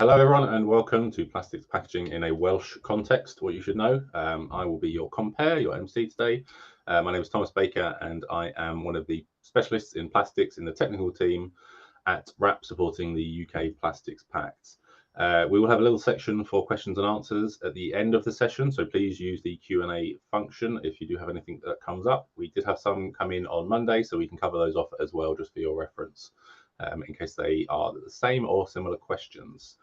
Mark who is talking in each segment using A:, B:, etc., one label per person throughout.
A: Hello everyone and welcome to Plastics Packaging in a Welsh Context, what you should know. I will be your compere, your MC today. My name is Thomas Baker and I am one of the specialists in plastics in the technical team at WRAP supporting the UK Plastics Pact. We will have a little section for questions and answers at the end of the session, so please use the Q&A function if you do have anything that comes up. We did have some come in on Monday, so we can cover those off as well just for your reference. In case they are the same or similar questions.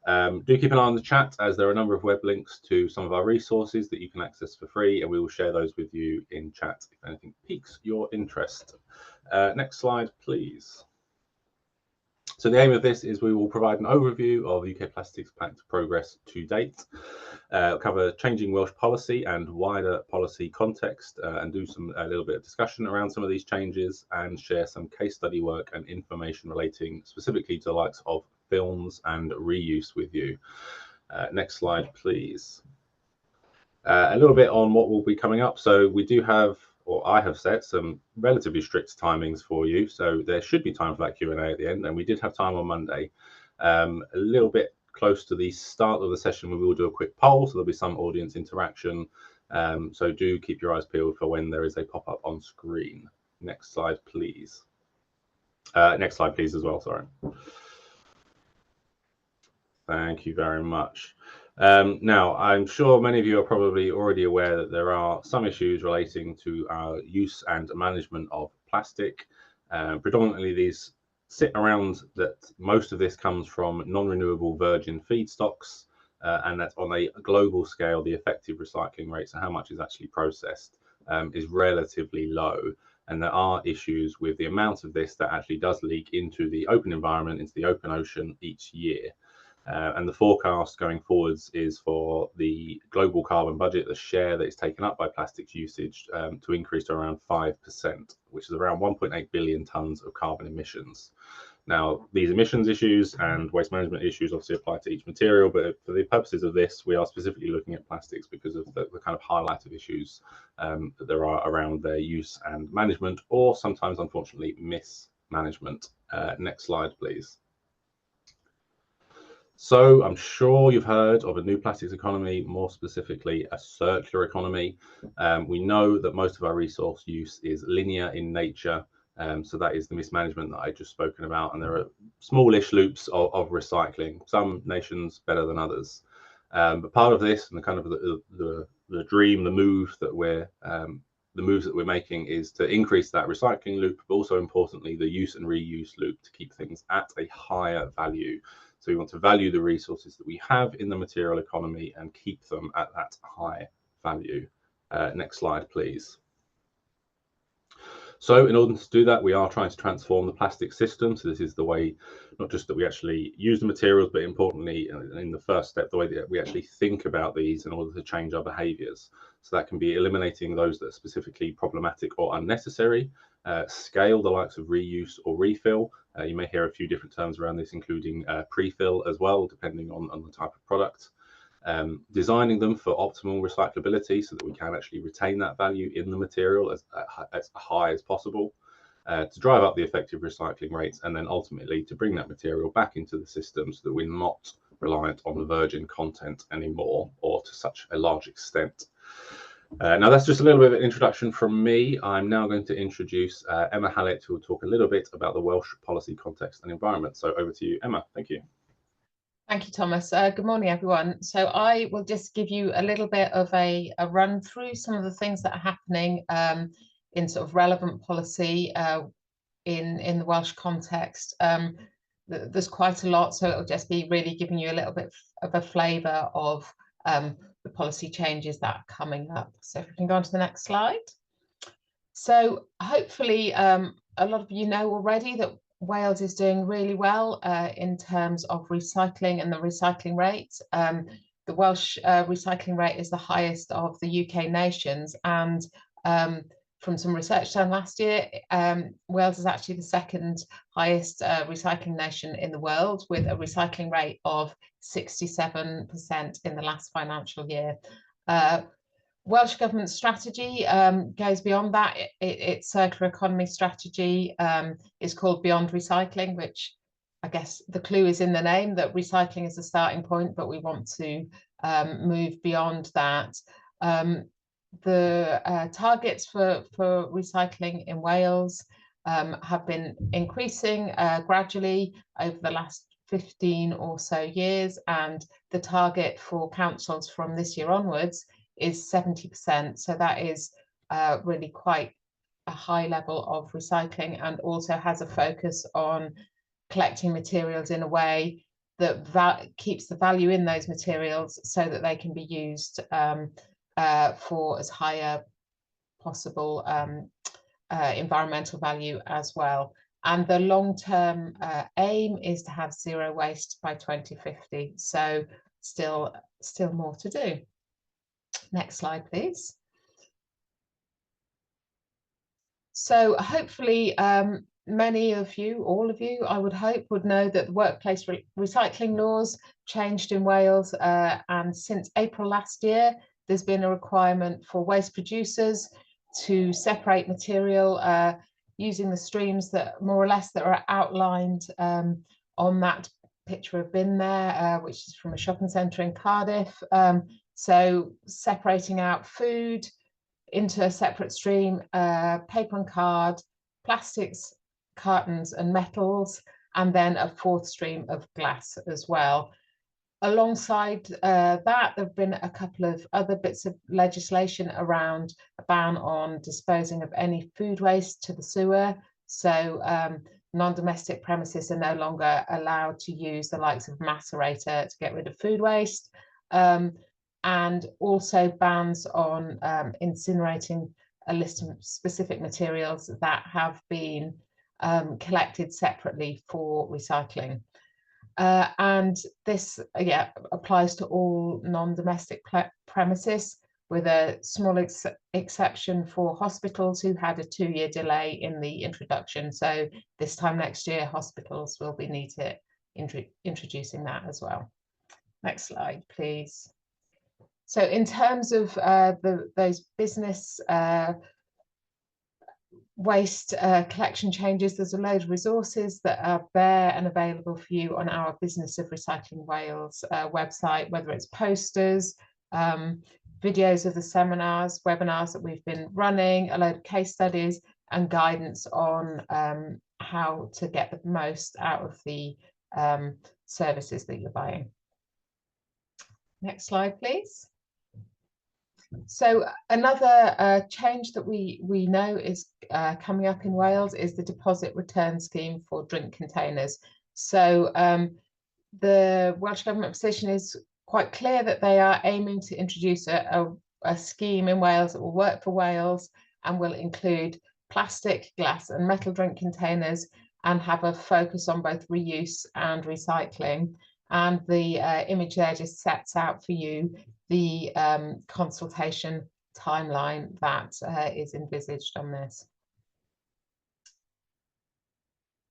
A: Do keep an eye on the chat, as there are a number of web links to some of our resources that you can access for free, and we will share those with you in chat if anything piques your interest. Next slide, please. So the aim of this is we will provide an overview of UK Plastics Pact progress to date, cover changing Welsh policy and wider policy context, and do a little bit of discussion around some of these changes, and share some case study work and information relating specifically to the likes of films and reuse with you. Next slide, please. A little bit on what will be coming up. So we do have, or I have set some relatively strict timings for you, so there should be time for that Q&A at the end, and we did have time on Monday. A little bit close to the start of the session, we will do a quick poll, so there'll be some audience interaction, so do keep your eyes peeled for when there is a pop-up on screen. Next slide, please. Next slide, please, as well, sorry. Thank you very much. Now, I'm sure many of you are probably already aware that there are some issues relating to our use and management of plastic. Predominantly, these sit around that most of this comes from non-renewable virgin feedstocks, and that on a global scale, the effective recycling rate, so how much is actually processed, is relatively low. And there are issues with the amount of this that actually does leak into the open environment, into the open ocean each year. And the forecast going forwards is for the global carbon budget, the share that is taken up by plastics usage, to increase to around 5%, which is around 1.8 billion tonnes of carbon emissions. Now, these emissions issues and waste management issues obviously apply to each material, but for the purposes of this, we are specifically looking at plastics because of the kind of highlighted issues that there are around their use and management, or sometimes, unfortunately, mismanagement. Next slide, please. So I'm sure you've heard of a new plastics economy, more specifically a circular economy. We know that most of our resource use is linear in nature, so that is the mismanagement that I just spoken about, and there are smallish loops of recycling, some nations better than others. But part of this and the kind of the dream, the move that the moves that we're making is to increase that recycling loop, but also importantly the use and reuse loop to keep things at a higher value. So we want to value the resources that we have in the material economy and keep them at that high value. Next slide, please. So in order to do that, we are trying to transform the plastic system. So this is the way, not just that we actually use the materials, but importantly, in the first step, the way that we actually think about these in order to change our behaviours. So that can be eliminating those that are specifically problematic or unnecessary, scale the likes of reuse or refill. You may hear a few different terms around this, including pre-fill as well, depending on the type of product. Designing them for optimal recyclability so that we can actually retain that value in the material as high as possible, to drive up the effective recycling rates, and then ultimately to bring that material back into the system so that we're not reliant on the virgin content anymore, or to such a large extent. Now that's just a little bit of an introduction from me. I'm now going to introduce Emma Hallett, who will talk a little bit about the Welsh policy context and environment. So over to you, Emma. Thank you.
B: Thank you, Thomas. Good morning, everyone. So I will just give you a little bit of a run through some of the things that are happening in sort of relevant policy in the Welsh context. There's quite a lot, so it'll just be really giving you a little bit of a flavour of the policy changes that are coming up. So if we can go on to the next slide. So hopefully a lot of you know already that Wales is doing really well in terms of recycling and the recycling rate. The Welsh recycling rate is the highest of the UK nations, and from some research done last year, Wales is actually the second highest recycling nation in the world, with a recycling rate of 67% in the last financial year. Welsh Government strategy goes beyond that. Its circular economy strategy is called Beyond Recycling, which I guess the clue is in the name that recycling is the starting point, but we want to move beyond that. The targets for recycling in Wales have been increasing gradually over the last 15 or so years, and the target for councils from this year onwards is 70%. So that is really quite a high level of recycling, and also has a focus on collecting materials in a way that keeps the value in those materials so that they can be used for as high a possible environmental value as well. And the long-term aim is to have zero waste by 2050. So still more to do. Next slide, please. So hopefully many of you, all of you, I would hope, would know that the workplace recycling laws changed in Wales, and since April last year, there's been a requirement for waste producers to separate material using the streams that more or less that are outlined on that picture of bin there, which is from a shopping centre in Cardiff. So separating out food into a separate stream, paper and card, plastics, cartons and metals, and then a fourth stream of glass as well. Alongside that, there have been a couple of other bits of legislation around a ban on disposing of any food waste to the sewer. So non-domestic premises are no longer allowed to use the likes of macerator to get rid of food waste. And also bans on incinerating a list of specific materials that have been collected separately for recycling. And this, applies to all non-domestic premises, with a small exception for hospitals who had a 2-year delay in the introduction. So this time next year, hospitals will be introducing that as well. Next slide, please. So in terms of those business waste collection changes, there's a load of resources that are there and available for you on our Business of Recycling Wales website, whether it's posters, videos of the seminars, webinars that we've been running, a load of case studies, and guidance on how to get the most out of the services that you're buying. Next slide, please. So another change that we know is coming up in Wales is the deposit return scheme for drink containers. So the Welsh Government position is quite clear that they are aiming to introduce a scheme in Wales that will work for Wales and will include plastic, glass and metal drink containers, and have a focus on both reuse and recycling. And the image there just sets out for you the consultation timeline that is envisaged on this.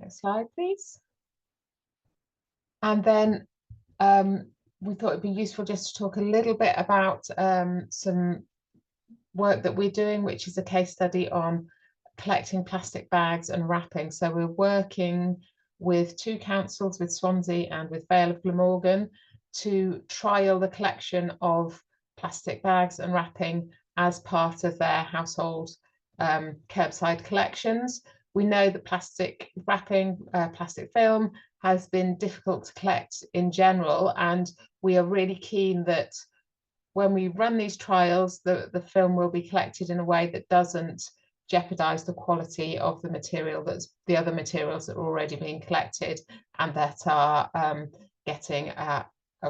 B: Next slide, please. And then we thought it'd be useful just to talk a little bit about some work that we're doing, which is a case study on collecting plastic bags and wrapping. So we're working with 2 councils, with Swansea and with Vale of Glamorgan, to trial the collection of plastic bags and wrapping as part of their household curbside collections. We know that plastic wrapping, plastic film, has been difficult to collect in general, and we are really keen that when we run these trials, the film will be collected in a way that doesn't jeopardize the quality of the material, that's the other materials that are already being collected and that are getting a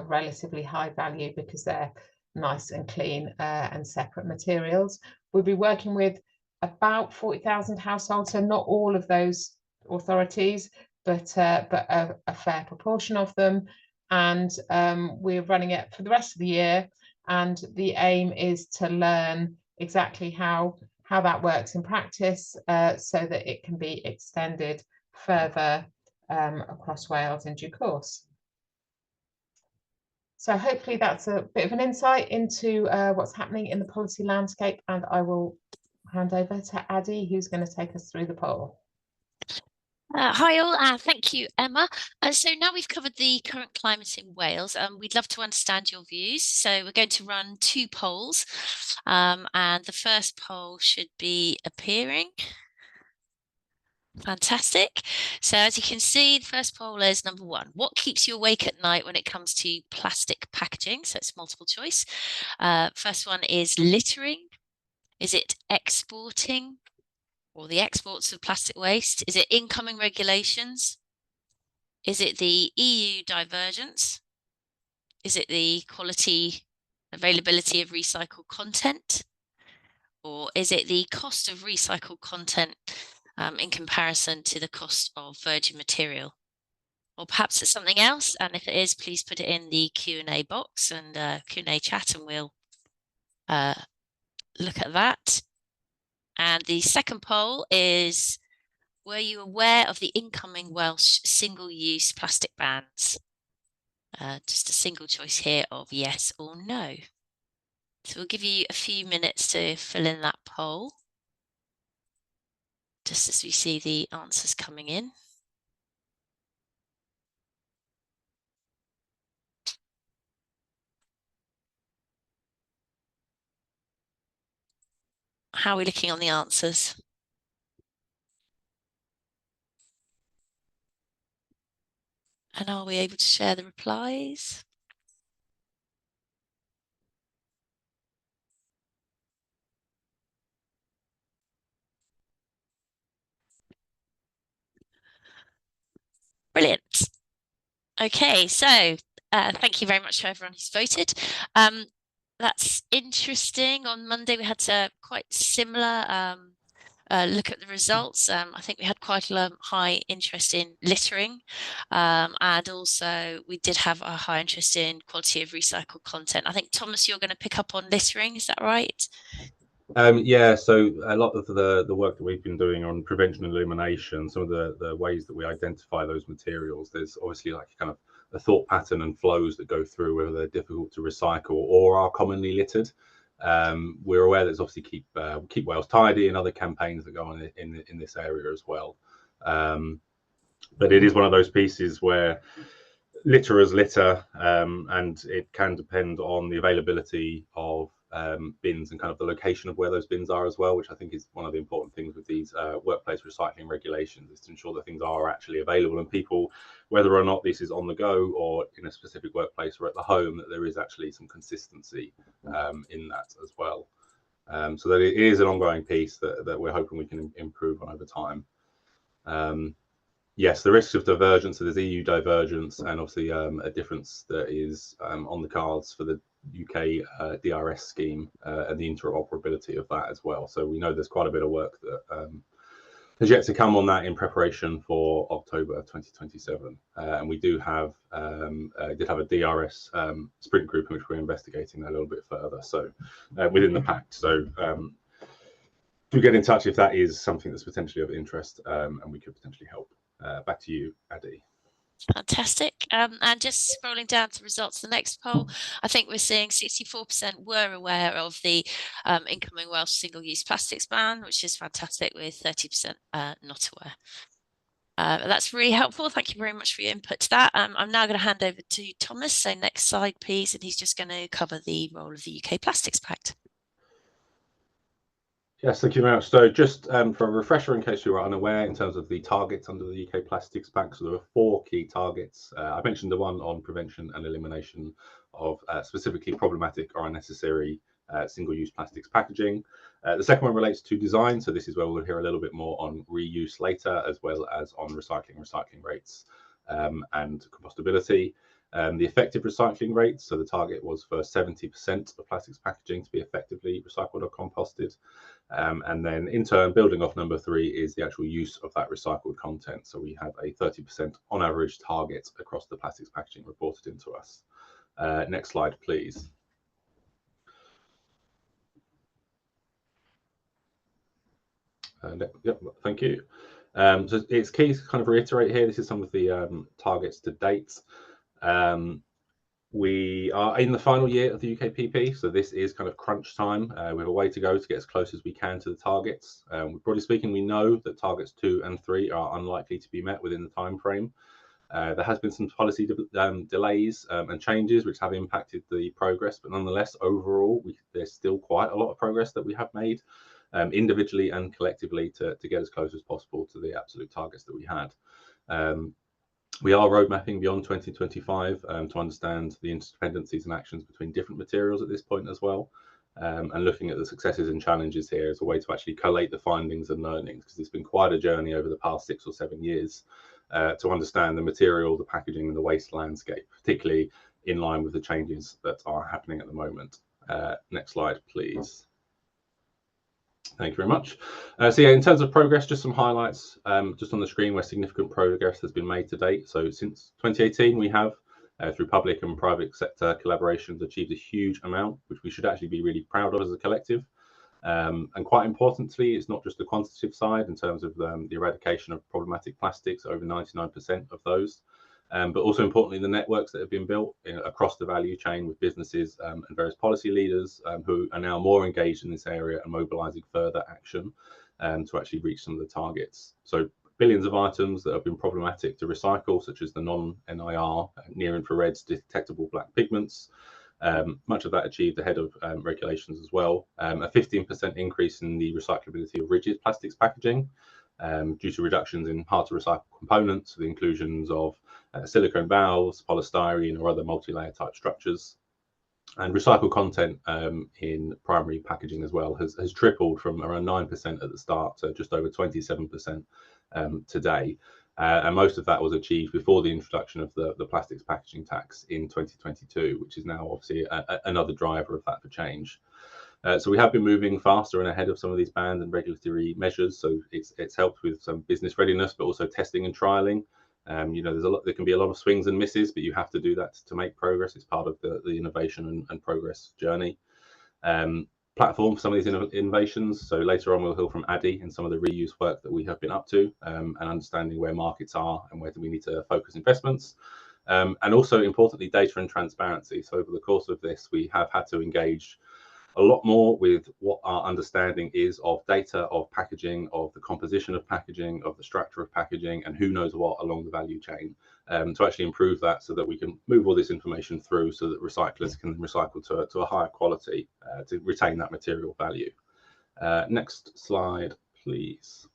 B: relatively high value because they're nice and clean and separate materials. We'll be working with about 40,000 households, so not all of those authorities, but a fair proportion of them. And we're running it for the rest of the year, and the aim is to learn exactly how that works in practice, so that it can be extended further across Wales in due course. So hopefully that's a bit of an insight into what's happening in the policy landscape, and I will hand over to Addy, who's going to take us through the poll.
C: Hi all, thank you, Emma. So now we've covered the current climate in Wales, we'd love to understand your views. So we're going to run 2 polls, and the first poll should be appearing. Fantastic. So as you can see, the first poll is number 1. What keeps you awake at night when it comes to plastic packaging? So it's multiple choice. First one is littering. Is it exporting? Or the exports of plastic waste? Is it incoming regulations? Is it the EU divergence? Is it the quality availability of recycled content? Or is it the cost of recycled content in comparison to the cost of virgin material? Or perhaps it's something else, and if it is, please put it in the Q&A box and Q&A chat, and we'll look at that. And the second poll is, were you aware of the incoming Welsh single-use plastic bans? Just a single choice here of yes or no. So we'll give you a few minutes to fill in that poll, just as we see the answers coming in. How are we looking on the answers? And are we able to share the replies? Brilliant. Okay, so thank you very much to everyone who's voted. That's interesting. On Monday, we had a quite similar look at the results. I think we had quite a high interest in littering, and also we did have a high interest in quality of recycled content. I think, Thomas, you're going to pick up on littering, is that right?
A: Yeah, so a lot of the work that we've been doing on prevention and elimination, some of the ways that we identify those materials, there's obviously like kind of a thought pattern and flows that go through, whether they're difficult to recycle or are commonly littered. We're aware there's obviously keep Wales tidy and other campaigns that go on in this area as well. But it is one of those pieces where litterers litter, and it can depend on the availability of bins and kind of the location of where those bins are as well, which I think is one of the important things with these workplace recycling regulations, is to ensure that things are actually available, and people, whether or not this is on the go or in a specific workplace or at the home, that there is actually some consistency in that as well. So that it is an ongoing piece that we're hoping we can improve on over time. Yes, the risks of divergence, so there's EU divergence, and obviously a difference that is on the cards for the UK DRS scheme and the interoperability of that as well. So we know there's quite a bit of work that has yet to come on that in preparation for October 2027. And we do have did have a DRS sprint group in which we're investigating that a little bit further. So within the pact. So do get in touch if that is something that's potentially of interest, and we could potentially help. Back to you, Addy.
C: Fantastic. And just scrolling down to results, the next poll, I think we're seeing 64% were aware of the incoming Welsh single-use plastics ban, which is fantastic, with 30% not aware. That's really helpful. Thank you very much for your input to that. I'm now going to hand over to Thomas. So next slide, please. And he's just going to cover the role of the UK Plastics Pact.
A: Yes, thank you very much. So just for a refresher, in case you were unaware, in terms of the targets under the UK Plastics Pact, so there are 4 key targets. I mentioned the one on prevention and elimination of specifically problematic or unnecessary single-use plastics packaging. The second one relates to design, so this is where we'll hear a little bit more on reuse later, as well as on recycling rates and compostability. The effective recycling rates, so the target was for 70% of plastics packaging to be effectively recycled or composted. And then in turn, building off number 3 is the actual use of that recycled content. So we have a 30% on average target across the plastics packaging reported into us. Next slide, please. Yep, thank you. So it's key to kind of reiterate here, this is some of the targets to date. We are in the final year of the UKPP, so this is kind of crunch time. We have a way to go to get as close as we can to the targets. Broadly speaking, we know that targets 2 and 3 are unlikely to be met within the time frame. There has been some policy delays and changes which have impacted the progress, but nonetheless, overall, there's still quite a lot of progress that we have made individually and collectively to get as close as possible to the absolute targets that we had. We are road mapping beyond 2025 to understand the interdependencies and actions between different materials at this point as well, and looking at the successes and challenges here as a way to actually collate the findings and learnings, because it's been quite a journey over the past 6 or 7 years to understand the material, the packaging and the waste landscape, particularly in line with the changes that are happening at the moment. Next slide, please. Thank you very much. So yeah, in terms of progress, just some highlights just on the screen where significant progress has been made to date. So since 2018, we have, through public and private sector collaborations, achieved a huge amount, which we should actually be really proud of as a collective. And quite importantly, it's not just the quantitative side in terms of the eradication of problematic plastics, over 99% of those, but also importantly, the networks that have been built across the value chain with businesses and various policy leaders who are now more engaged in this area and mobilising further action to actually reach some of the targets. So billions of items that have been problematic to recycle, such as the non-NIR, near-infrared detectable black pigments, much of that achieved ahead of regulations as well. A 15% increase in the recyclability of rigid plastics packaging due to reductions in hard-to-recycle components, the inclusions of silicone valves, polystyrene or other multi-layer type structures. And recycled content in primary packaging as well has tripled from around 9% at the start to just over 27% today. And most of that was achieved before the introduction of the plastics packaging tax in 2022, which is now obviously another driver of that for change. So we have been moving faster and ahead of some of these banned and regulatory measures. So it's helped with some business readiness, but also testing and trialing. You know, there can be a lot of swings and misses, but you have to do that to make progress. It's part of the innovation and progress journey. Platform for some of these innovations. So later on, we'll hear from Addy and some of the reuse work that we have been up to and understanding where markets are and where do we need to focus investments. And also importantly, data and transparency. So over the course of this, we have had to engage a lot more with what our understanding is of data, of packaging, of the composition of packaging, of the structure of packaging, and who knows what along the value chain to actually improve that so that we can move all this information through so that recyclers can recycle to a higher quality to retain that material value. Next slide, please.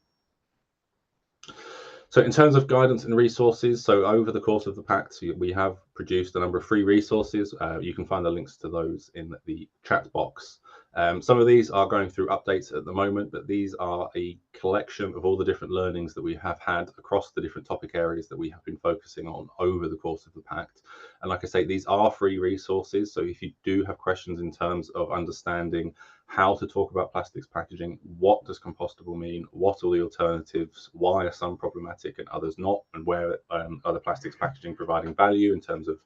A: So in terms of guidance and resources, so over the course of the Pact, we have produced a number of free resources. You can find the links to those in the chat box. Some of these are going through updates at the moment, but these are a collection of all the different learnings that we have had across the different topic areas that we have been focusing on over the course of the Pact. And like I say, these are free resources. So if you do have questions in terms of understanding how to talk about plastics packaging, what does compostable mean, what are the alternatives, why are some problematic and others not, and where are the plastics packaging providing value in terms of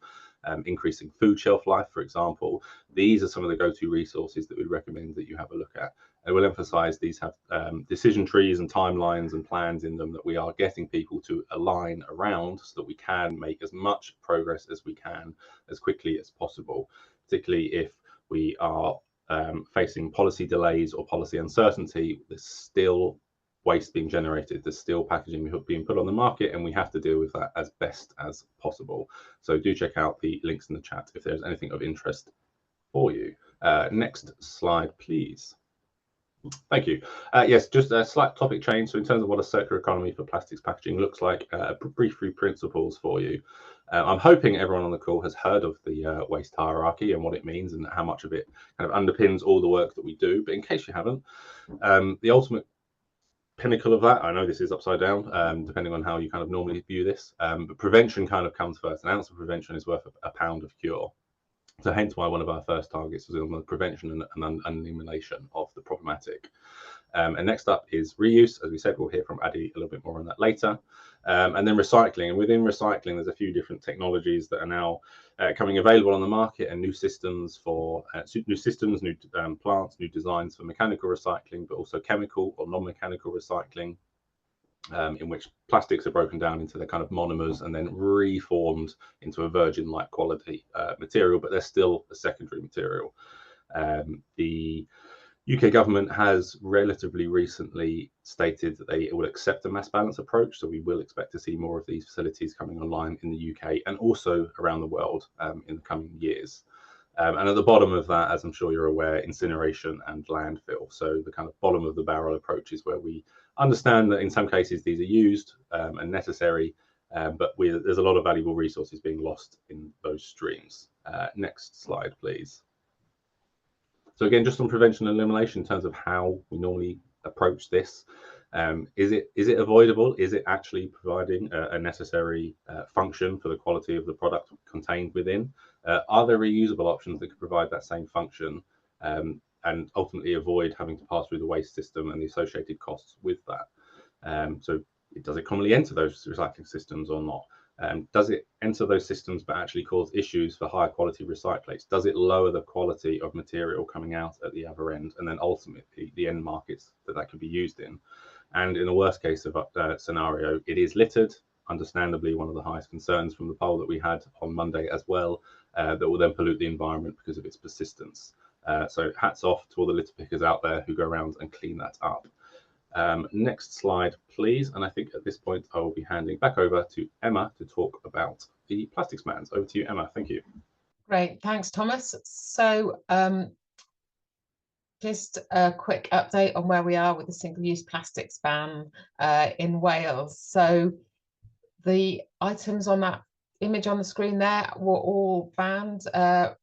A: increasing food shelf life, for example, these are some of the go-to resources that we recommend that you have a look at. I will emphasize these have decision trees and timelines and plans in them that we are getting people to align around so that we can make as much progress as we can as quickly as possible, particularly if we are facing policy delays or policy uncertainty. There's still waste being generated, there's still packaging being put on the market, and we have to deal with that as best as possible. So do check out the links in the chat if there's anything of interest for you. Next slide, please. Thank you. Yes, just a slight topic change. So in terms of what a circular economy for plastics packaging looks like, brief few principles for you. I'm hoping everyone on the call has heard of the waste hierarchy and what it means and how much of it kind of underpins all the work that we do. But in case you haven't, the ultimate pinnacle of that, I know this is upside down, depending on how you kind of normally view this, but prevention kind of comes first. An ounce of prevention is worth a pound of cure. So hence why one of our first targets was on the prevention and elimination of the problematic. And next up is reuse. As we said, we'll hear from Addy a little bit more on that later. And then recycling. And within recycling, there's a few different technologies that are now coming available on the market, and new systems for new plants, new designs for mechanical recycling, but also chemical or non-mechanical recycling. in which plastics are broken down into their kind of monomers and then reformed into a virgin-like quality material, but they're still a secondary material. The UK government has relatively recently stated that they will accept a mass balance approach, so we will expect to see more of these facilities coming online in the UK and also around the world in the coming years. And at the bottom of that, as I'm sure you're aware, incineration and landfill. So the kind of bottom of the barrel approach is where we understand that in some cases these are used and necessary, but there's a lot of valuable resources being lost in those streams. Next slide, please. So again, just on prevention and elimination in terms of how we normally approach this, is it avoidable? Is it actually providing a necessary function for the quality of the product contained within? Are there reusable options that could provide that same function and ultimately avoid having to pass through the waste system and the associated costs with that? So does it commonly enter those recycling systems or not? Does it enter those systems but actually cause issues for higher quality recyclates? Does it lower the quality of material coming out at the other end and then ultimately the end markets that could be used in? And in the worst case of scenario, it is littered, understandably one of the highest concerns from the poll that we had on Monday as well, that will then pollute the environment because of its persistence. So hats off to all the litter pickers out there who go around and clean that up. Next slide, please. And I think at this point, I will be handing back over to Emma to talk about the plastics bans. Over to you, Emma. Thank you.
B: Great. Thanks, Thomas. So just a quick update on where we are with the single-use plastics ban in Wales. So the items on that image on the screen there were all banned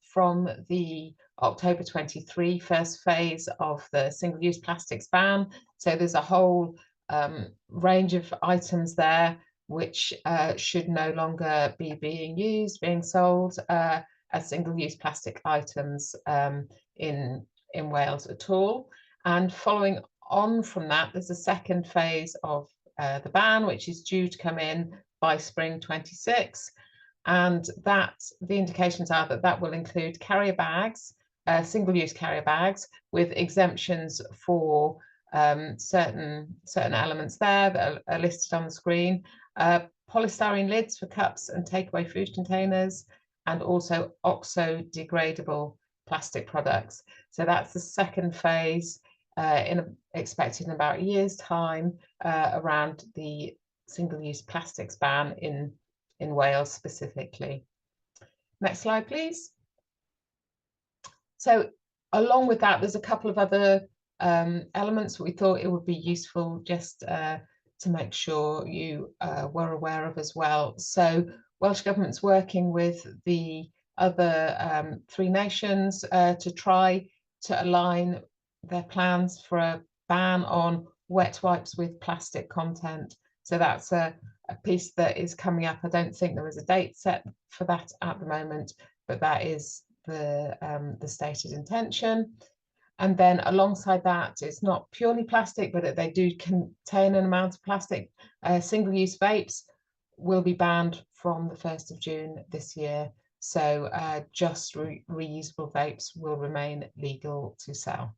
B: from the October 23 first phase of the single-use plastics ban. So there's a whole range of items there which should no longer be being sold as single-use plastic items in Wales at all. And following on from that, there's a second phase of the ban, which is due to come in by spring 26. And that the indications are that that will include carrier bags, single-use carrier bags with exemptions for certain elements there that are listed on the screen, polystyrene lids for cups and takeaway food containers, and also oxo-degradable plastic products. So that's the second phase expected in about a year's time around the single-use plastics ban in Wales specifically. Next slide, please. So along with that, there's a couple of other elements we thought it would be useful just to make sure you were aware of as well. So Welsh Government's working with the other 3 nations to try to align their plans for a ban on wet wipes with plastic content. So that's a piece that is coming up. I don't think there is a date set for that at the moment, but that is the stated intention. And then alongside that, it's not purely plastic, but they do contain an amount of plastic. Single-use vapes will be banned from the 1st of June this year. So just reusable vapes will remain legal to sell.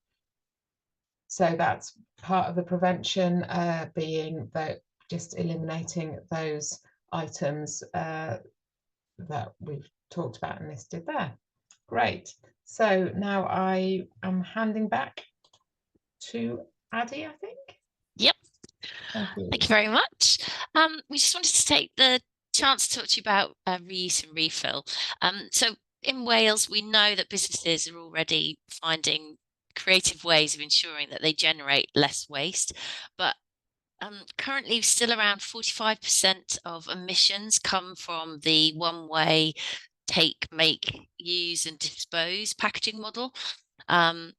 B: So that's part of the prevention, being that just eliminating those items that we've talked about and listed there. Great. So now I am handing back to Addie, I think.
C: Yep. Thank you very much. We just wanted to take the chance to talk to you about reuse and refill. So in Wales, we know that businesses are already finding creative ways of ensuring that they generate less waste, but currently still around 45% of emissions come from the one-way take, make, use and dispose packaging model. And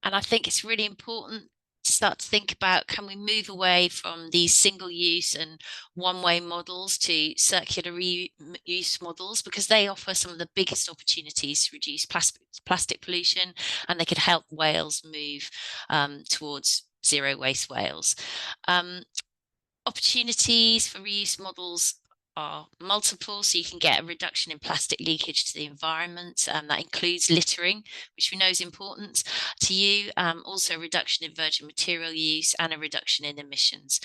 C: I think it's really important to start to think about, can we move away from these single-use and one-way models to circular reuse models, because they offer some of the biggest opportunities to reduce plastic pollution, and they could help Wales move towards zero waste Wales. Opportunities for reuse models are multiple, so you can get a reduction in plastic leakage to the environment. That includes littering, which we know is important to you. Also a reduction in virgin material use and a reduction in emissions.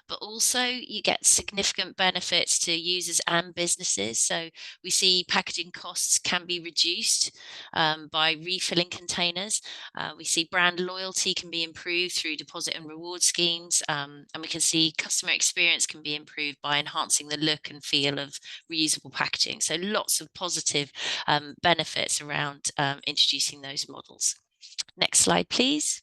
C: But also you get significant benefits to users and businesses. So we see packaging costs can be reduced by refilling containers. We see brand loyalty can be improved through deposit and reward schemes, and we can see customer experience can be improved by enhancing the look and feel of reusable packaging. So lots of positive benefits around introducing those models. Next slide, please.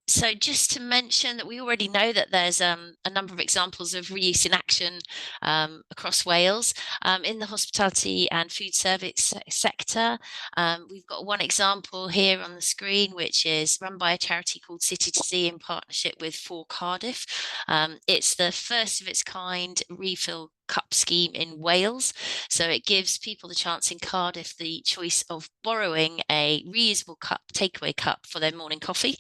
C: So just to mention that we already know that there's a number of examples of reuse in action across Wales. In the hospitality and food service sector, we've got one example here on the screen, which is run by a charity called City to Sea in partnership with For Cardiff. It's the first of its kind refill cup scheme in Wales. So it gives people the chance in Cardiff the choice of borrowing a reusable cup, takeaway cup for their morning coffee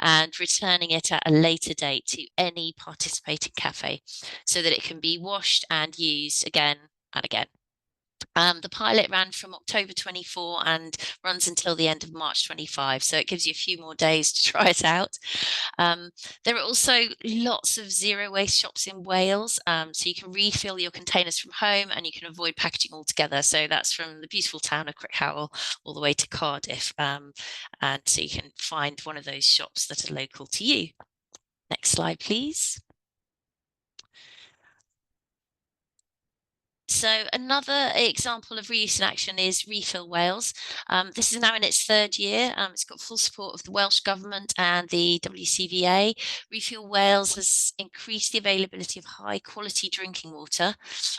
C: and returning it at a later date to any participating cafe so that it can be washed and used again and again. The pilot ran from October 24 and runs until the end of March 25. So it gives you a few more days to try it out. There are also lots of zero waste shops in Wales. So you can refill your containers from home and you can avoid packaging altogether. So that's from the beautiful town of Crickhowell all the way to Cardiff. And so you can find one of those shops that are local to you. Next slide, please. So another example of reuse in action is Refill Wales. This is now in its third year. It's got full support of the Welsh Government and the WCVA. Refill Wales has increased the availability of high quality drinking water,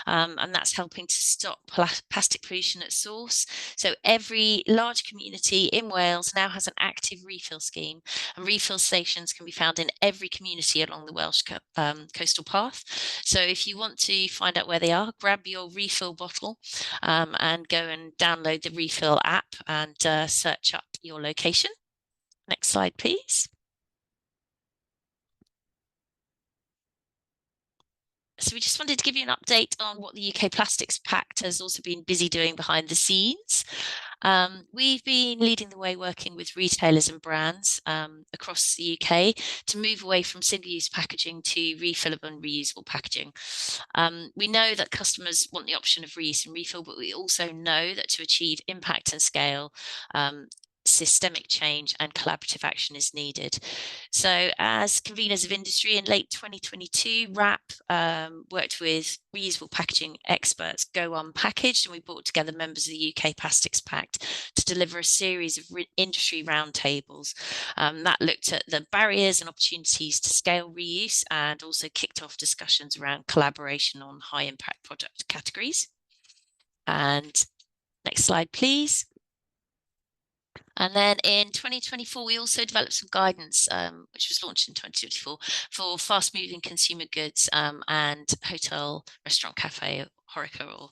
C: and that's helping to stop plastic pollution at source. So every large community in Wales now has an active refill scheme, and refill stations can be found in every community along the Welsh coastal path. So if you want to find out where they are, grab your refill bottle and go and download the Refill app and search up your location. Next slide, please. So we just wanted to give you an update on what the UK Plastics Pact has also been busy doing behind the scenes. We've been leading the way working with retailers and brands across the UK to move away from single-use packaging to refillable and reusable packaging. We know that customers want the option of reuse and refill, but we also know that to achieve impact and scale, systemic change and collaborative action is needed. So as conveners of industry in late 2022, WRAP worked with reusable packaging experts Go Unpackaged, and we brought together members of the UK Plastics Pact to deliver a series of industry roundtables that looked at the barriers and opportunities to scale reuse and also kicked off discussions around collaboration on high impact product categories. And next slide, please. And then in 2024, we also developed some guidance, which was launched in 2024 for fast moving consumer goods and hotel, restaurant, cafe, HoReCa or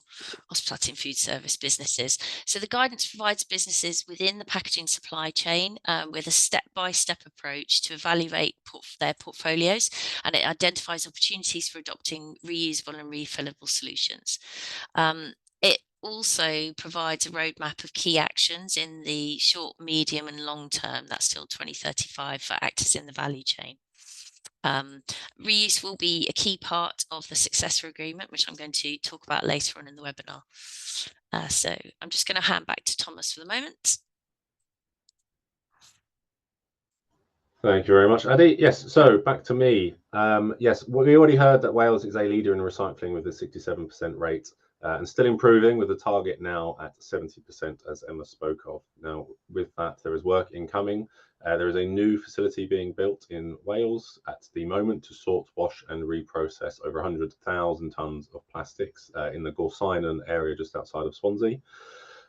C: hospitality and food service businesses. So the guidance provides businesses within the packaging supply chain with a step-by-step approach to evaluate their portfolios, and it identifies opportunities for adopting reusable and refillable solutions. It also provides a roadmap of key actions in the short, medium and long term, that's till 2035, for actors in the value chain. Reuse will be a key part of the successor agreement, which I'm going to talk about later on in the webinar. So I'm just going to hand back to Thomas for the moment.
A: Thank you very much, Addy. Yes, so back to me. Yes, we already heard that Wales is a leader in recycling with a 67% rate and still improving, with the target now at 70%, as Emma spoke of. Now, with that, there is work incoming. There is a new facility being built in Wales at the moment to sort, wash and reprocess over 100,000 tonnes of plastics in the Gorsinon area just outside of Swansea.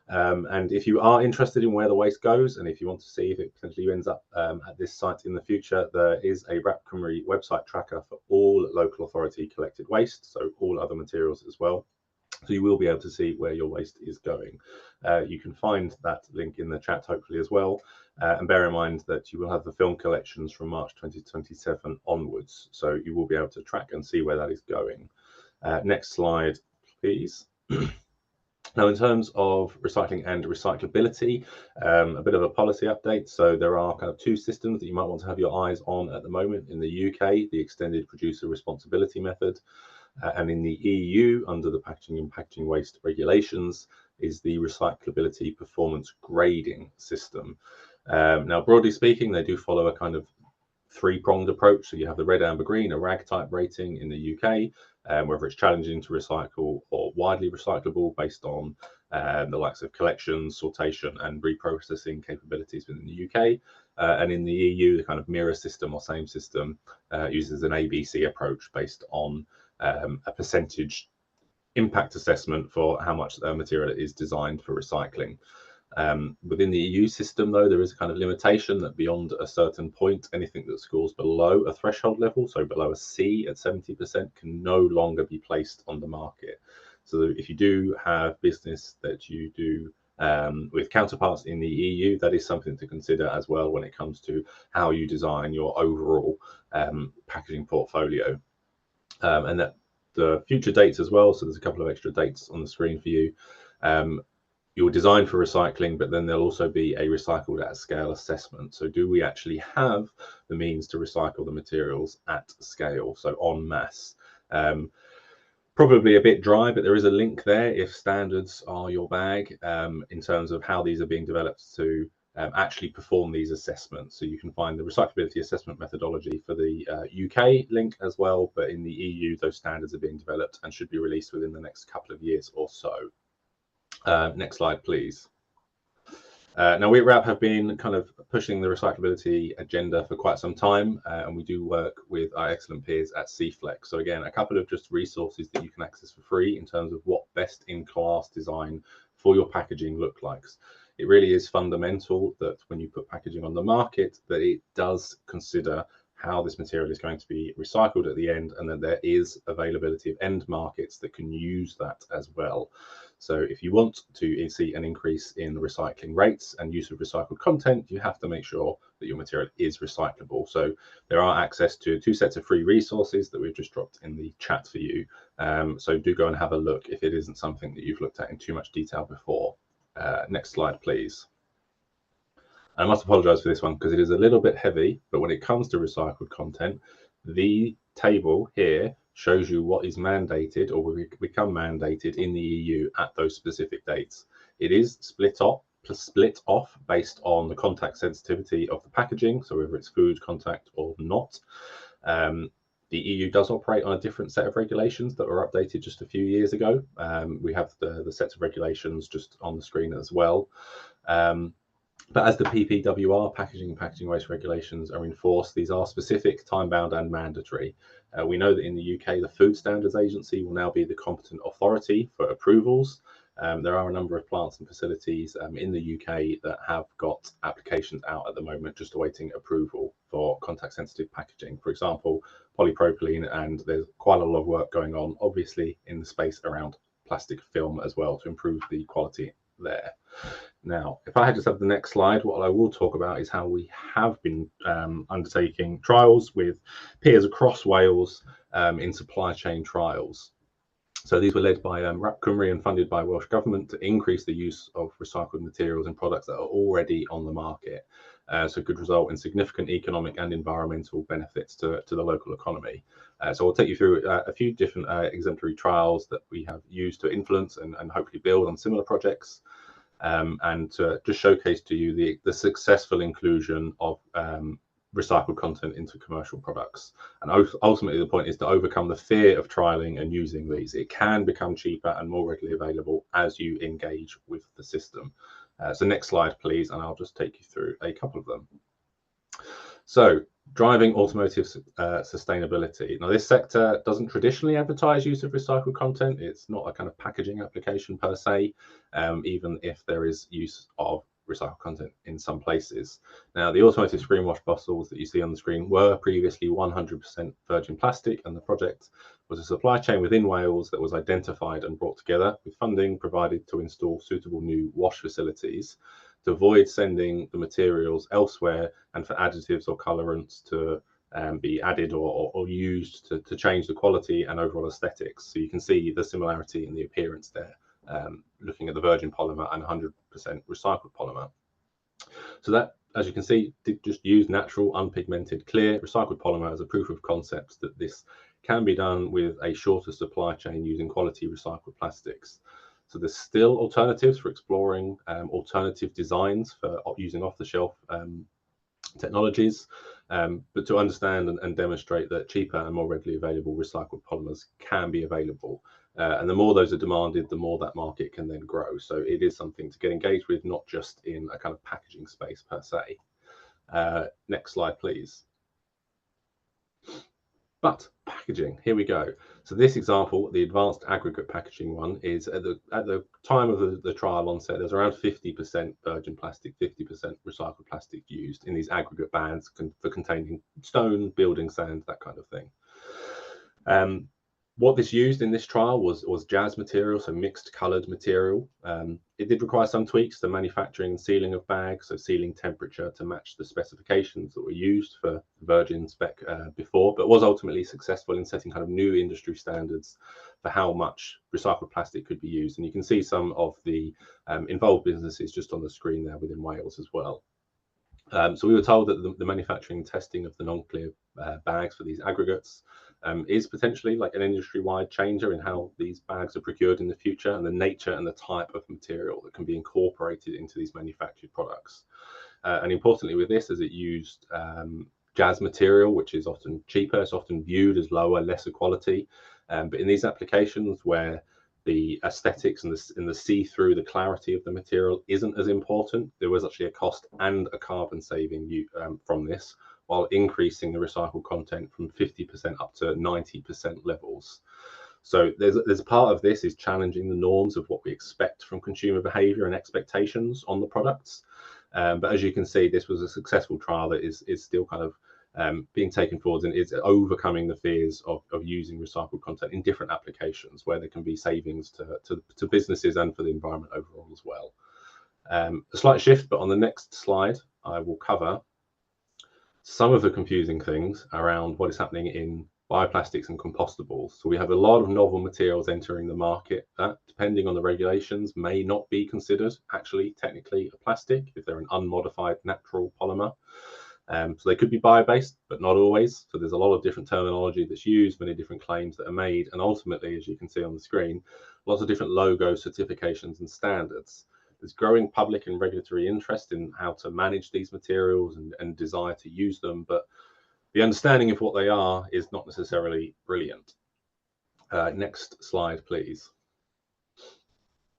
A: And if you are interested in where the waste goes, and if you want to see if it potentially ends up at this site in the future, there is a WRAP website tracker for all local authority collected waste, so all other materials as well. So you will be able to see where your waste is going. You can find that link in the chat hopefully as well. And bear in mind that you will have the film collections from March 2027 onwards. So you will be able to track and see where that is going. Next slide, please. Now, in terms of recycling and recyclability, a bit of a policy update. So there are kind of two systems that you might want to have your eyes on at the moment. In the UK, the extended producer responsibility method, and in the EU, under the packaging and packaging waste regulations, is the recyclability performance grading system. Now, broadly speaking, they do follow a kind of three-pronged approach. So you have the red, amber, green, a RAG type rating in the UK, whether it's challenging to recycle or widely recyclable based on the likes of collection, sortation and reprocessing capabilities within the UK. And in the EU, the kind of mirror system or same system uses an ABC approach based on a percentage impact assessment for how much material is designed for recycling. Within the EU system, though, there is a kind of limitation that beyond a certain point, anything that scores below a threshold level, so below a C at 70%, can no longer be placed on the market. So if you do have business that you do with counterparts in the EU, that is something to consider as well when it comes to how you design your overall packaging portfolio. And that the future dates as well, so there's a couple of extra dates on the screen for you. You're designed for recycling, but then there'll also be a recycled at scale assessment. So do we actually have the means to recycle the materials at scale, so en masse? Probably a bit dry, but there is a link there if standards are your bag in terms of how these are being developed to actually perform these assessments. So you can find the recyclability assessment methodology for the UK link as well, but in the EU, those standards are being developed and should be released within the next couple of years or so. Next slide, please. Now, we at RAB have been kind of pushing the recyclability agenda for quite some time, and we do work with our excellent peers at CFlex. So again, a couple of just resources that you can access for free in terms of what best-in-class design for your packaging look like. It really is fundamental that when you put packaging on the market, that it does consider how this material is going to be recycled at the end, and that there is availability of end markets that can use that as well. So if you want to see an increase in recycling rates and use of recycled content, you have to make sure that your material is recyclable. So there are access to 2 sets of free resources that we've just dropped in the chat for you. So do go and have a look if it isn't something that you've looked at in too much detail before. Next slide, please. I must apologize for this one because it is a little bit heavy, but when it comes to recycled content, the table here shows you what is mandated or will become mandated in the EU at those specific dates. It is split off based on the contact sensitivity of the packaging, so whether it's food contact or not. The EU does operate on a different set of regulations that were updated just a few years ago. We have the sets of regulations just on the screen as well. But as the PPWR, packaging and packaging waste regulations, are enforced, these are specific, time-bound and mandatory. We know that in the UK, the Food Standards Agency will now be the competent authority for approvals. There are a number of plants and facilities in the UK that have got applications out at the moment just awaiting approval for contact-sensitive packaging. For example, polypropylene, and there's quite a lot of work going on, obviously, in the space around plastic film as well to improve the quality there. Now, if I had just have the next slide, what I will talk about is how we have been undertaking trials with peers across Wales in supply chain trials. So these were led by RAP Cymru and funded by Welsh Government to increase the use of recycled materials in products that are already on the market. So it could result in significant economic and environmental benefits to the local economy. So I'll take you through a few different exemplary trials that we have used to influence and hopefully build on similar projects. And to just showcase to you the successful inclusion of recycled content into commercial products. And ultimately, the point is to overcome the fear of trialing and using these. It can become cheaper and more readily available as you engage with the system. So next slide, please, and I'll just take you through a couple of them. So driving automotive sustainability. Now, this sector doesn't traditionally advertise use of recycled content. It's not a kind of packaging application per se, even if there is use of recycled content in some places. Now, the automotive screen wash bottles that you see on the screen were previously 100% virgin plastic, and the project was a supply chain within Wales that was identified and brought together with funding provided to install suitable new wash facilities to avoid sending the materials elsewhere and for additives or colorants to be added or used to change the quality and overall aesthetics. So you can see the similarity in the appearance there, looking at the virgin polymer and 100% recycled polymer. So that, as you can see, did just use natural, unpigmented, clear, recycled polymer as a proof of concept that this can be done with a shorter supply chain using quality recycled plastics. So there's still alternatives for exploring alternative designs for using off-the-shelf technologies, but to understand and demonstrate that cheaper and more readily available recycled polymers can be available. And the more those are demanded, the more that market can then grow. So it is something to get engaged with, not just in a kind of packaging space per se. Next slide, please. But packaging, here we go. So this example, the advanced aggregate packaging one, is at the time of the trial onset, there's around 50% virgin plastic, 50% recycled plastic used in these aggregate bags for containing stone, building sand, that kind of thing. What this used in this trial was jazz material, so mixed coloured material. It did require some tweaks to manufacturing and sealing of bags, so sealing temperature to match the specifications that were used for virgin spec before, but was ultimately successful in setting kind of new industry standards for how much recycled plastic could be used. And you can see some of the involved businesses just on the screen there within Wales as well. So we were told that the manufacturing and testing of the non-clear bags for these aggregates is potentially like an industry-wide changer in how these bags are procured in the future, and the nature and the type of material that can be incorporated into these manufactured products. And importantly with this, as it used jazz material, which is often cheaper, it's often viewed as lower, lesser quality. But in these applications where the aesthetics and the see-through, the clarity of the material isn't as important, there was actually a cost and a carbon saving from this, while increasing the recycled content from 50% up to 90% levels. So there's a part of this is challenging the norms of what we expect from consumer behavior and expectations on the products. But as you can see, this was a successful trial that is still kind of being taken forward, and is overcoming the fears of using recycled content in different applications where there can be savings to businesses and for the environment overall as well. A slight shift, but on the next slide, I will cover some of the confusing things around what is happening in bioplastics and compostables. So we have a lot of novel materials entering the market that, depending on the regulations, may not be considered actually technically a plastic if they're an unmodified natural polymer. So they could be bio-based, but not always. So there's a lot of different terminology that's used, many different claims that are made, and ultimately, as you can see on the screen, lots of different logos, certifications, and standards. There's growing public and regulatory interest in how to manage these materials and desire to use them, but the understanding of what they are is not necessarily brilliant. Next slide, please.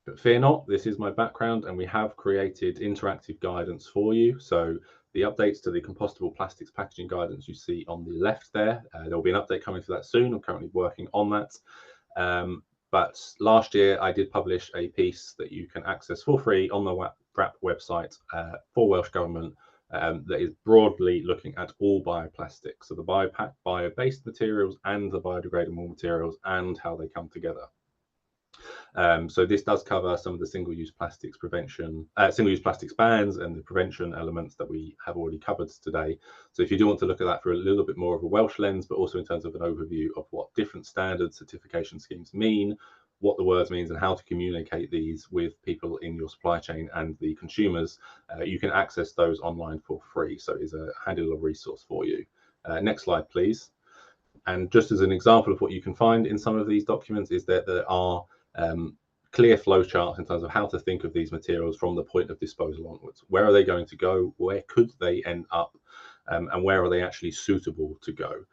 A: But fear not, this is my background, and we have created interactive guidance for you. So the updates to the compostable plastics packaging guidance you see on the left there, there'll be an update coming for that soon. I'm currently working on that. But last year I did publish a piece that you can access for free on the WRAP website for Welsh Government that is broadly looking at all bioplastics, so the bio-based materials and the biodegradable materials and how they come together. So this does cover some of the single-use plastics prevention, single-use plastics bans and the prevention elements that we have already covered today. So if you do want to look at that for a little bit more of a Welsh lens, but also in terms of an overview of what different standard certification schemes mean, what the words means, and how to communicate these with people in your supply chain and the consumers, you can access those online for free. So it's a handy little resource for you. Next slide, please. And just as an example of what you can find in some of these documents is that there are clear flow charts in terms of how to think of these materials from the point of disposal onwards. Where are they going to go? Where could they end up? And where are they actually suitable to go?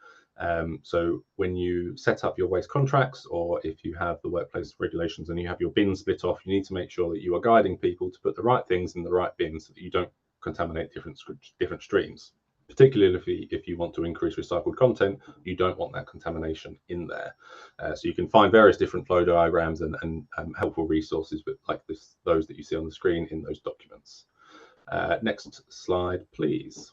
A: So when you set up your waste contracts, or if you have the workplace regulations and you have your bins split off, you need to make sure that you are guiding people to put the right things in the right bins so that you don't contaminate different streams. Particularly if you want to increase recycled content, you don't want that contamination in there. So you can find various different flow diagrams and helpful resources with like those that you see on the screen in those documents. Next slide, please.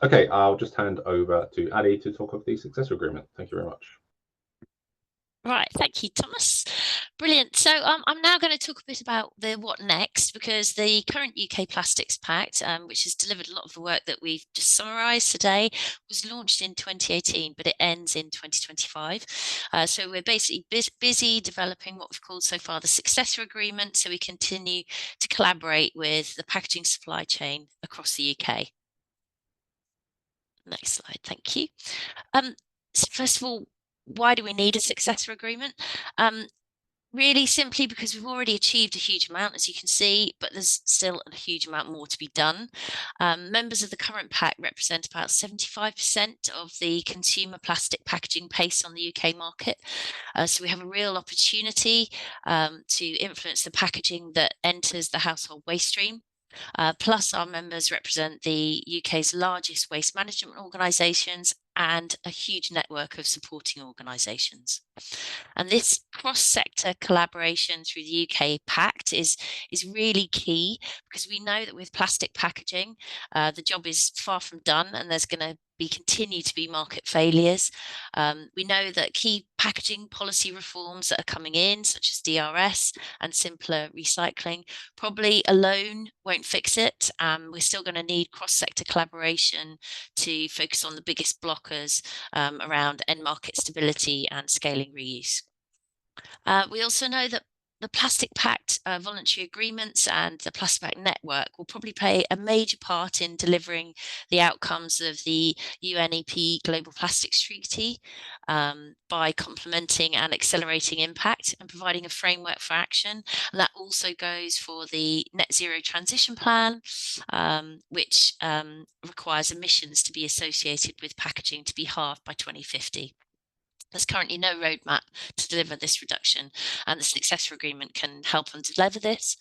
A: Okay, I'll just hand over to Ali to talk of the successor agreement. Thank you very much.
C: Right, thank you, Thomas. Brilliant. So I'm now going to talk a bit about the what next, because the current UK Plastics Pact, which has delivered a lot of the work that we've just summarised today, was launched in 2018, but it ends in 2025. So we're basically busy developing what we've called so far the successor agreement, so we continue to collaborate with the packaging supply chain across the UK. Next slide, thank you. So first of all, why do we need a successor agreement? Really simply because we've already achieved a huge amount, as you can see, but there's still a huge amount more to be done. Members of the current pact represent about 75% of the consumer plastic packaging paste on the UK market. So we have a real opportunity to influence the packaging that enters the household waste stream. Plus, our members represent the UK's largest waste management organisations and a huge network of supporting organisations. And this cross-sector collaboration through the UK Pact is really key, because we know that with plastic packaging, the job is far from done, and there's going to continue to be market failures. We know that key packaging policy reforms that are coming in, such as DRS and simpler recycling, probably alone won't fix it. We're still going to need cross-sector collaboration to focus on the biggest blockers around end market stability and scaling reuse. We also know that the Plastic Pact voluntary agreements and the Plastic Pact network will probably play a major part in delivering the outcomes of the UNEP Global Plastics Treaty by complementing and accelerating impact and providing a framework for action. And that also goes for the Net Zero Transition Plan, which requires emissions to be associated with packaging to be halved by 2050. There's currently no roadmap to deliver this reduction, and the successor agreement can help them deliver this.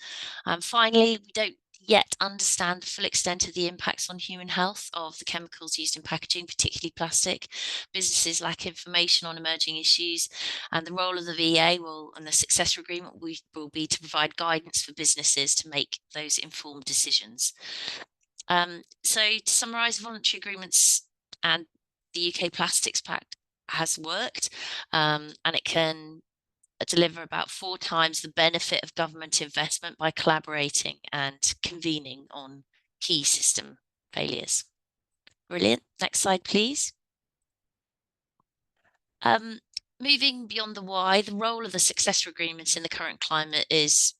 C: Finally, we don't yet understand the full extent of the impacts on human health of the chemicals used in packaging, particularly plastic. Businesses lack information on emerging issues, and the role of the VA and the successor agreement will be to provide guidance for businesses to make those informed decisions. So to summarise, voluntary agreements and the UK Plastics Pact has worked, and it can deliver about 4 times the benefit of government investment by collaborating and convening on key system failures. Brilliant. Next slide, please. Moving beyond the why, the role of the successor agreements in the current climate is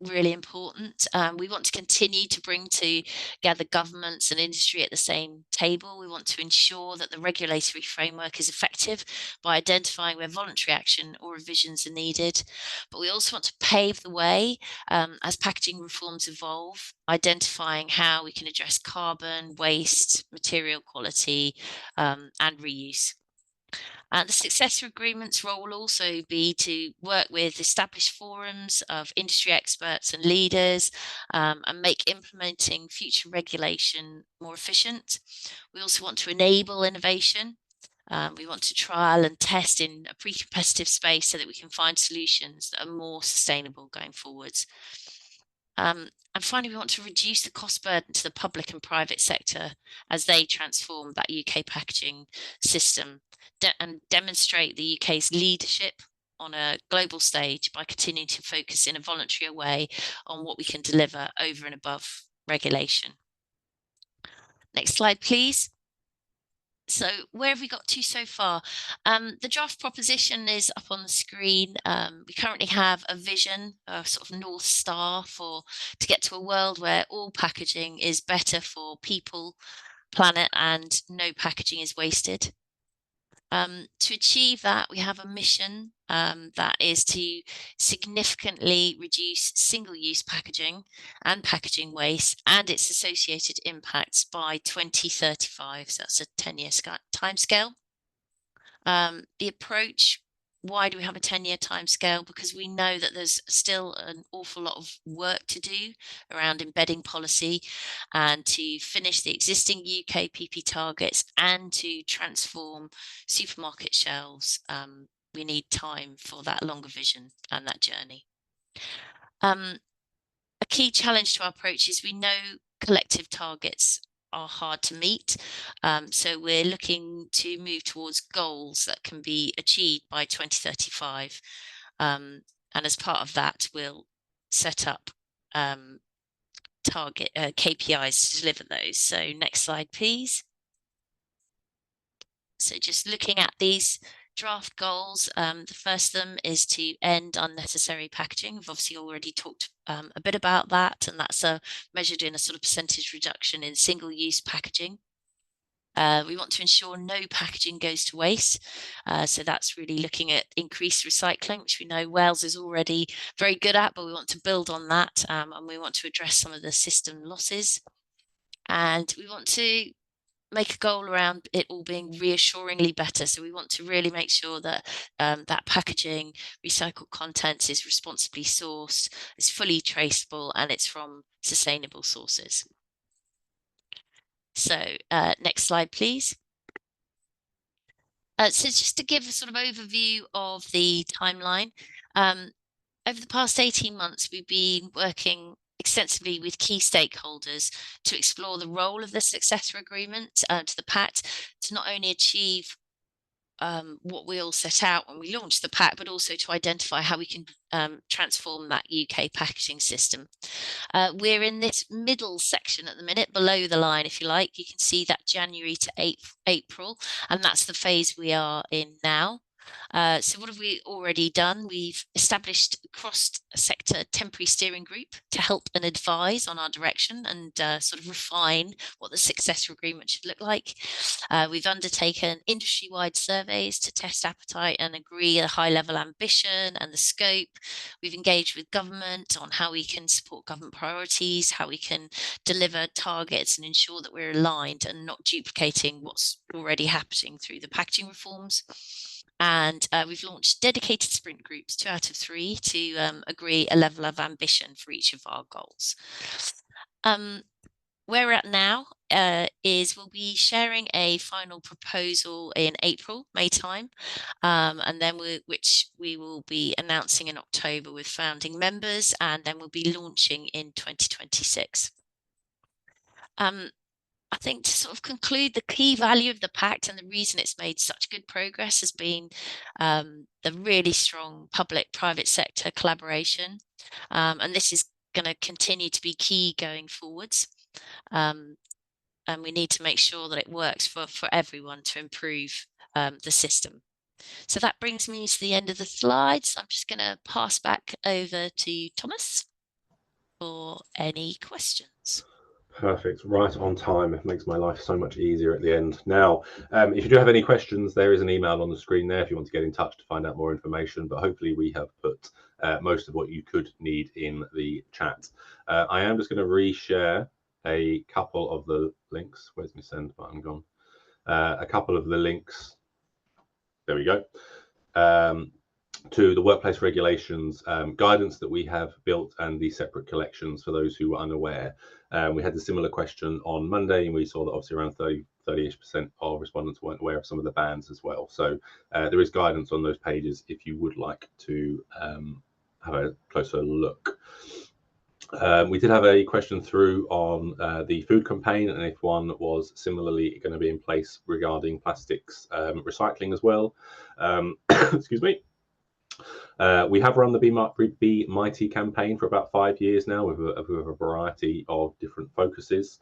C: really important. We want to continue to bring together governments and industry at the same table. We want to ensure that the regulatory framework is effective by identifying where voluntary action or revisions are needed. But we also want to pave the way as packaging reforms evolve, identifying how we can address carbon, waste, material quality, and reuse. The successor agreement's role will also be to work with established forums of industry experts and leaders and make implementing future regulation more efficient. We also want to enable innovation. We want to trial and test in a pre-competitive space so that we can find solutions that are more sustainable going forwards. And finally, we want to reduce the cost burden to the public and private sector as they transform that UK packaging system and demonstrate the UK's leadership on a global stage by continuing to focus in a voluntary way on what we can deliver over and above regulation. Next slide, please. So where have we got to so far? The draft proposition is up on the screen. We currently have a vision, a sort of North Star to get to a world where all packaging is better for people, planet, and no packaging is wasted. To achieve that, we have a mission that is to significantly reduce single-use packaging and packaging waste and its associated impacts by 2035. So that's a 10-year timescale. The approach, why do we have a 10-year timescale? Because we know that there's still an awful lot of work to do around embedding policy and to finish the existing UK PP targets and to transform supermarket shelves. We need time for that longer vision and that journey. A key challenge to our approach is we know collective targets are hard to meet. So we're looking to move towards goals that can be achieved by 2035. And as part of that, we'll set up target KPIs to deliver those. So next slide, please. So just looking at these draft goals, the first of them is to end unnecessary packaging. We've obviously already talked a bit about that, and that's measured in a sort of percentage reduction in single-use packaging. We want to ensure no packaging goes to waste. So that's really looking at increased recycling, which we know Wales is already very good at, but we want to build on that, and we want to address some of the system losses. And we want to make a goal around it all being reassuringly better. So we want to really make sure that that packaging, recycled content is responsibly sourced, is fully traceable, and it's from sustainable sources. So next slide, please. So just to give a sort of overview of the timeline, over the past 18 months, we've been working extensively with key stakeholders to explore the role of the successor agreement to the Pact to not only achieve what we all set out when we launched the Pact, but also to identify how we can transform that UK packaging system. We're in this middle section at the minute, below the line, if you like. You can see that January to April, and that's the phase we are in now. So what have we already done? We've established a cross-sector temporary steering group to help and advise on our direction and sort of refine what the successor agreement should look like. We've undertaken industry-wide surveys to test appetite and agree a high-level ambition and the scope. We've engaged with government on how we can support government priorities, how we can deliver targets and ensure that we're aligned and not duplicating what's already happening through the packaging reforms. And we've launched dedicated sprint groups, 2 out of 3, to agree a level of ambition for each of our goals. Where we're at now is we'll be sharing a final proposal in April, May time, and then which we will be announcing in October with founding members, and then we'll be launching in 2026. I think to sort of conclude, the key value of the Pact and the reason it's made such good progress has been the really strong public-private sector collaboration. And this is going to continue to be key going forwards. And we need to make sure that it works for everyone to improve the system. So that brings me to the end of the slides. I'm just going to pass back over to Thomas for any questions.
A: Perfect, right on time. It makes my life so much easier at the end. Now, if you do have any questions, there is an email on the screen there if you want to get in touch to find out more information, but hopefully we have put most of what you could need in the chat. I am just going to reshare a couple of the links. Where's my send button gone? A couple of the links. There we go. To the workplace regulations guidance that we have built and the separate collections for those who were unaware. We had a similar question on Monday, and we saw that obviously around 30-ish% of respondents weren't aware of some of the bans as well. So there is guidance on those pages if you would like to have a closer look. We did have a question through on the food campaign and if one was similarly going to be in place regarding plastics recycling as well. Excuse me. We have run the Be Mighty campaign for about 5 years now with a variety of different focuses.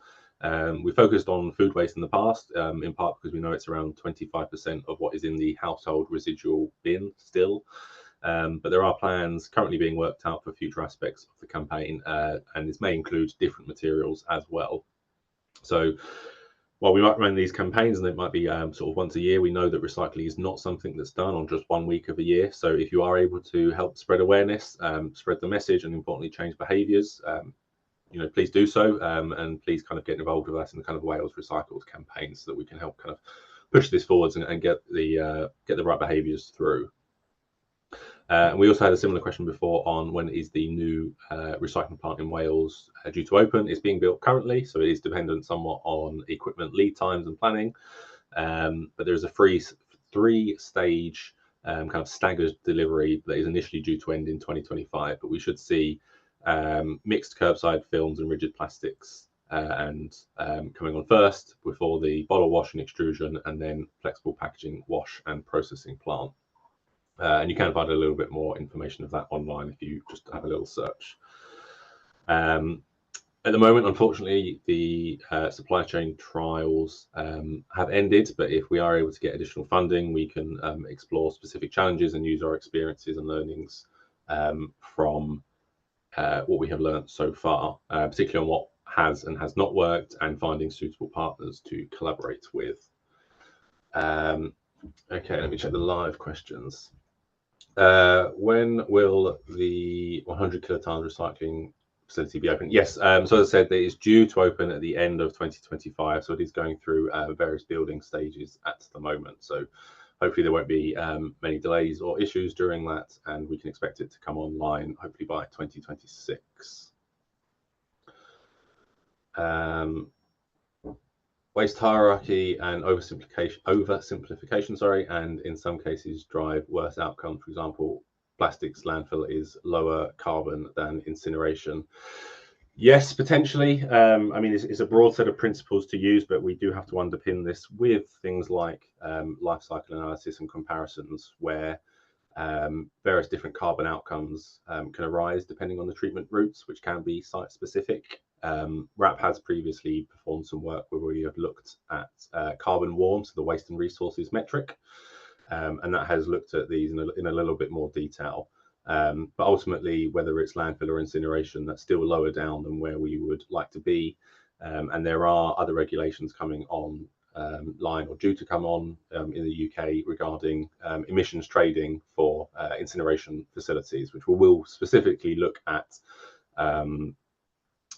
A: We focused on food waste in the past, in part because we know it's around 25% of what is in the household residual bin still. But there are plans currently being worked out for future aspects of the campaign, and this may include different materials as well. So while we might run these campaigns and it might be sort of once a year, we know that recycling is not something that's done on just 1 week of a year. So if you are able to help spread awareness, spread the message, and importantly change behaviours, please do so, and please kind of get involved with us in the kind of Wales Recycled campaign so that we can help kind of push this forwards and get the right behaviours through. We also had a similar question before on when is the new recycling plant in Wales due to open. It's being built currently, so it is dependent somewhat on equipment lead times and planning. But there's a three-stage kind of staggered delivery that is initially due to end in 2025. But we should see mixed curbside films and rigid plastics and coming on first before the bottle wash and extrusion, and then flexible packaging wash and processing plant. And you can find a little bit more information of that online if you just have a little search. At the moment, unfortunately, the supply chain trials have ended, but if we are able to get additional funding, we can explore specific challenges and use our experiences and learnings from what we have learned so far, particularly on what has and has not worked, and finding suitable partners to collaborate with. Okay, let me check the live questions. When will the 100 kilotons recycling facility be open? Yes, so as I said, it is due to open at the end of 2025, so it is going through various building stages at the moment. So hopefully there won't be many delays or issues during that, and we can expect it to come online hopefully by 2026. Waste hierarchy and oversimplification, sorry, and in some cases drive worse outcome. For example, plastics landfill is lower carbon than incineration. Yes, potentially. I mean, it's a broad set of principles to use, but we do have to underpin this with things like life cycle analysis and comparisons, where various different carbon outcomes can arise depending on the treatment routes, which can be site specific. WRAP has previously performed some work where we have looked at carbon warm, so the waste and resources metric, and that has looked at these in a little bit more detail. But ultimately, whether it's landfill or incineration, that's still lower down than where we would like to be. And there are other regulations coming on line or due to come on in the UK regarding emissions trading for incineration facilities, which will specifically look at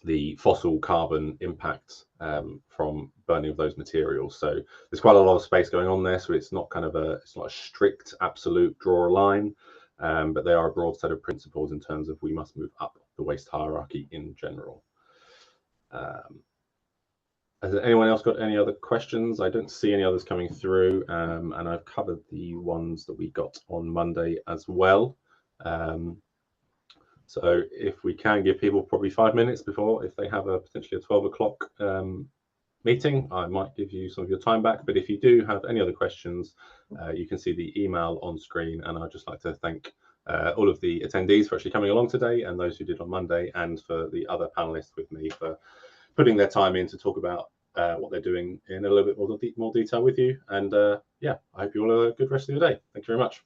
A: the fossil carbon impact from burning of those materials. So there's quite a lot of space going on there. So it's not it's not a strict absolute draw a line, but they are a broad set of principles in terms of we must move up the waste hierarchy in general. Has anyone else got any other questions? I don't see any others coming through, and I've covered the ones that we got on Monday as well. So if we can give people probably 5 minutes before, if they have potentially a 12 o'clock meeting, I might give you some of your time back. But if you do have any other questions, you can see the email on screen. And I'd just like to thank all of the attendees for actually coming along today, and those who did on Monday, and for the other panelists with me for putting their time in to talk about what they're doing in a little bit more detail with you. And yeah, I hope you all have a good rest of your day. Thank you very much.